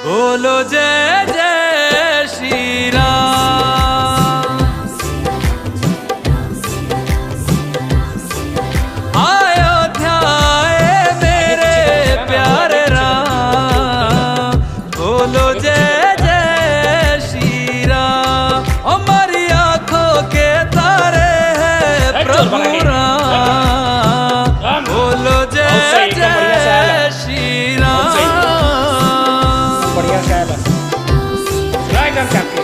बोलो जय जय श्री राम। अयोध्या आए मेरे प्यारे राम, बोलो जय जय श्री राम। हमारी आंखों के तारे हैं प्रभु राम, बोलो जय जय श्री राम। बढ़िया ख्याल है एकदम चापके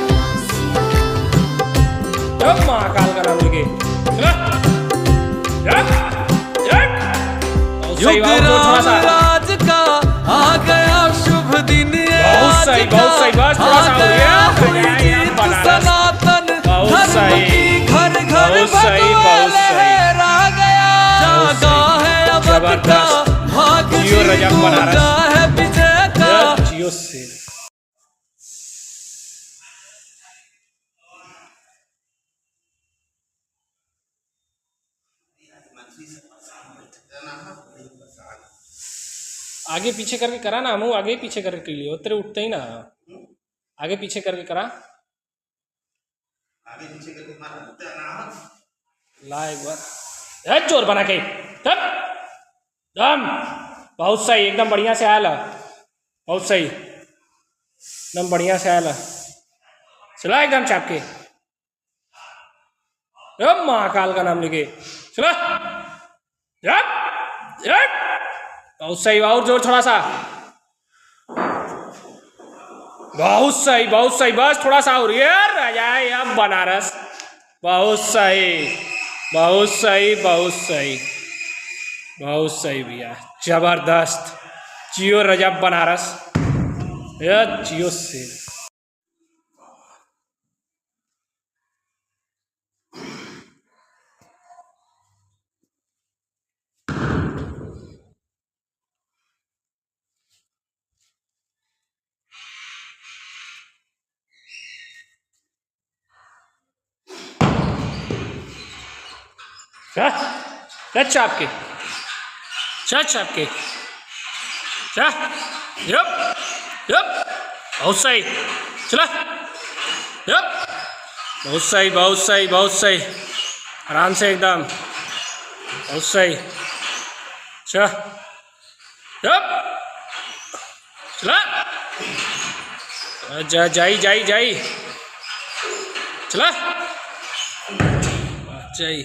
जब महाकाल का नाम लेके युग राम राज का आ गया शुभ दिन, बहुत सही बस थोड़ा सा हो गया सनातन धर्म की घर घर लहरा गया। जागा है अवध का भाग, पूजा है विजय का। जियो से आगे पीछे करके करा ना, मुँह आगे पीछे करके लिए तेरे उठते ही ना, आगे पीछे करके करा, आगे पीछे करके मारा ला एक बार जोर बना के तब दम। बहुत सही एकदम बढ़िया से आया, बहुत सही एकदम बढ़िया से आया, चला एकदम चाप के महाकाल का नाम लेके चला। बहुत सही, और जोर थोड़ा सा, बहुत सही बस थोड़ा सा और राजा अब बनारस। बहुत सही भैया, जबरदस्त। जियो रजब बनारस, जियो से चाप के बहुत सही चला, बहुत सही आराम से एकदम, बहुत सही चला जाई चला जाई।